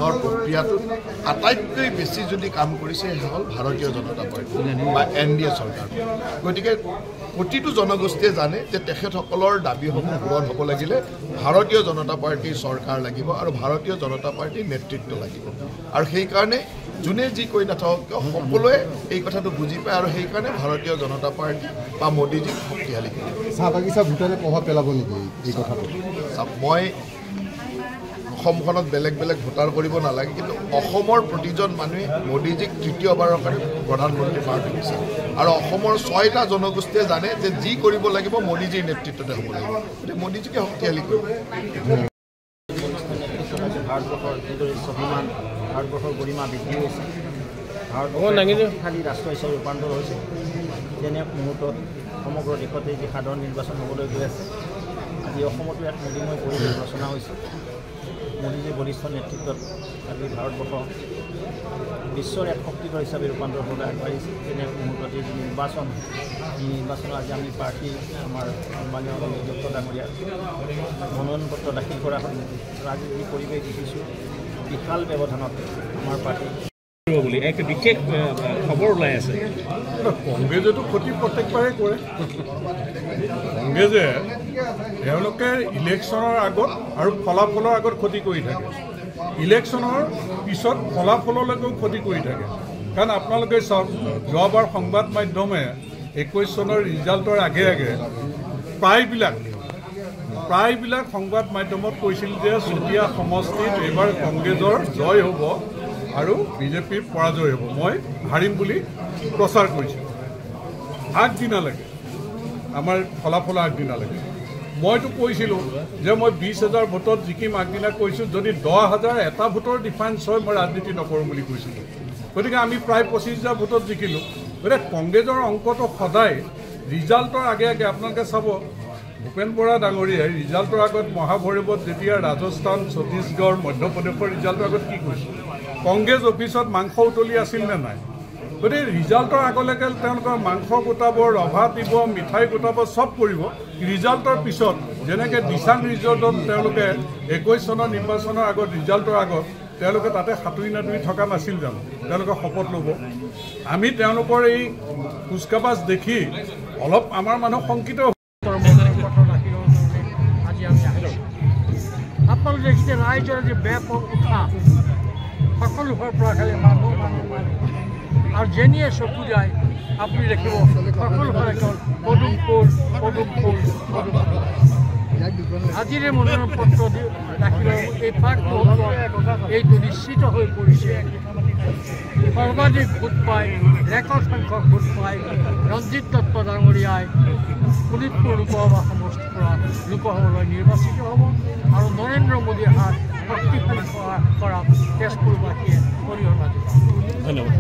প্ৰক্ৰিয়াটোত আটাইতকৈ বেছি যদি কাম কৰিছে হ'ল ভাৰতীয় জনতা পাৰ্টি বা NDA চৰকাৰ। গতিকে প্ৰতিটো জনগোষ্ঠীয়ে জানে যে তেখেতসকলৰ দাবীসমূহ পূৰণ হ'ব লাগিলে ভাৰতীয় জনতা পাৰ্টীৰ চৰকাৰ লাগিব আৰু ভাৰতীয় জনতা পাৰ্টীৰ নেতৃত্ব লাগিব। আৰু সেইকাৰণে যোনে যি কৈ নাথাকক কিয় সকলোৱে এই কথাটো বুজি পায় আৰু সেইকাৰণে ভাৰতীয় জনতা পাৰ্টী বা মোদীজীক শক্তিশালী কৰে। চাহ বাগিচা ভোটাৰে প্ৰভাৱ পেলাব নেকি এই কথাটো? মই অসমখনত বেলেগ বেলেগ ভোটাৰ কৰিব নালাগে, কিন্তু অসমৰ প্ৰতিজন মানুহে মোদীজীক তৃতীয়বাৰৰ কাৰণে প্ৰধানমন্ত্ৰী কৰাটো বিচাৰে আৰু অসমৰ 6টা জনগোষ্ঠীয়ে জানে যে যি কৰিব লাগিব মোদীজীৰ নেতৃত্বতে হ'ব লাগিব। গতিকে মোদীজীকে শক্তিশালী কৰিব। ভাৰতবৰ্ষৰ যিদৰে স্বাভিমান ভাৰতবৰ্ষৰ গৰিমা বৃদ্ধি হৈছে, ভাৰতবৰ্ষশালী ৰাষ্ট্ৰ হিচাপে ৰূপান্তৰ হৈছে, তেনে মুহূৰ্তত সমগ্ৰ দেশতে যি সাধাৰণ নিৰ্বাচন হ'বলৈ গৈ আছে, আজি অসমতো ইয়াত মোদীময় পৰিৱেশ ৰচনা হৈছে। মোদীজীৰ বলিষ্ঠ নেতৃত্বত আজি ভাৰতবৰ্ষ বিশ্বৰ এক শক্তিধৰ হিচাপে ৰূপান্তৰ হ'বলৈ আগবাঢ়িছে। তেনে মুহূৰ্তত এই নিৰ্বাচন আজি আমি প্ৰাৰ্থী আমাৰ সন্মানীয় অধ্যক্ষ ডাঙৰীয়া মনোনয়ন পত্ৰ দাখিল কৰা হয়। আজি যি পৰিৱেশ দেখিছোঁ বিশাল ব্যৱধানত আমাৰ পাৰ্টি বুলি এক বিশেষ খবৰ ওলাই আছে। কংগ্ৰেছেতো ক্ষতি প্ৰত্যেকবাৰে কৰে। কংগ্ৰেছে তেওঁলোকে ইলেকশ্যনৰ আগত আৰু ফলাফলৰ আগত ক্ষতি কৰি থাকে, ইলেকশ্যনৰ পিছত ফলাফললৈকেও ক্ষতি কৰি থাকে। কাৰণ আপোনালোকে চাওক, যোৱাবাৰ সংবাদ মাধ্যমে 21 চনৰ ৰিজাল্টৰ আগে আগে প্ৰায়বিলাক সংবাদ মাধ্যমত কৈছিল যে চুতীয়া সমষ্টিত এইবাৰ কংগ্ৰেছৰ জয় হ'ব আৰু বিজেপিৰ পৰাজয় হ'ব, মই হাৰিম বুলি প্ৰচাৰ কৰিছিলোঁ। আগদিনালৈকে আমাৰ ফলাফলৰ আগদিনালৈকে মইতো কৈছিলোঁ যে মই 20,000 ভোটত জিকিম। আগদিনা কৈছোঁ যদি 10,000 এটা ভোটৰ ডিফাৰেঞ্চ হয় মই ৰাজনীতি নকৰোঁ বুলি কৈছিলোঁ। গতিকে আমি প্ৰায় 25,000 ভোটত জিকিলোঁ। গতিকে কংগ্ৰেছৰ অংকটো সদায় ৰিজাল্টৰ আগে আগে আপোনালোকে চাব, ভূপেন বৰা ডাঙৰীয়াই ৰিজাল্টৰ আগত মহাভৈৰৱত যেতিয়া ৰাজস্থান, ছত্তীশগড়, মধ্যপ্ৰদেশৰ ৰিজাল্টৰ আগত কি কৈছিল, কংগ্ৰেছ অফিচত মাংস উতলি আছিল নে নাই? গতিকে ৰিজাল্টৰ আগলৈকে তেওঁলোকৰ মাংস গোটাব, ৰভা দিব, মিঠাই গোটাব, চব কৰিব। ৰিজাল্টৰ পিছত যেনেকৈ দিচাং ৰিজৰ্টত তেওঁলোকে 21 চনৰ নিৰ্বাচনৰ আগত ৰিজাল্টৰ আগত তেওঁলোকে তাতে সাঁতুৰি নাতুৰি থকা নাছিল জানো? তেওঁলোকে শপত ল'ব। আমি তেওঁলোকৰ এই কুচকাবাজ দেখি অলপ আমাৰ মানুহ শংকিত। আপোনালোকে দেখিছে ৰাইজৰ যে ব্যাপক উৎসাহ, সকলো ঘৰৰ পৰা খালি মানুহ আৰু যেনিয়ে চকু যায় আপুনি দেখিব সকলো ঘৰে কেৱল পদুম ফুল। আজিৰে মনোনয়ন পত্ৰ দাখিলৰ এই প্ৰাক মুহূৰ্তত এইটো নিশ্চিত হৈ পৰিছে। সৰ্বাধিক ভোট পায়, ৰেকৰ্ড সংখ্যক ভোট পায় ৰঞ্জিত দত্ত ডাঙৰীয়াই শোণিতপুৰ লোকসভা সমষ্টিৰ পৰা লোকসভালৈ নিৰ্বাচিত হ'ব আৰু নৰেন্দ্ৰ মোদীৰ হাত শক্তিশালী কৰাত তেজপুৰবাসীয়ে অৰিহণা যোগাব। ধন্যবাদ।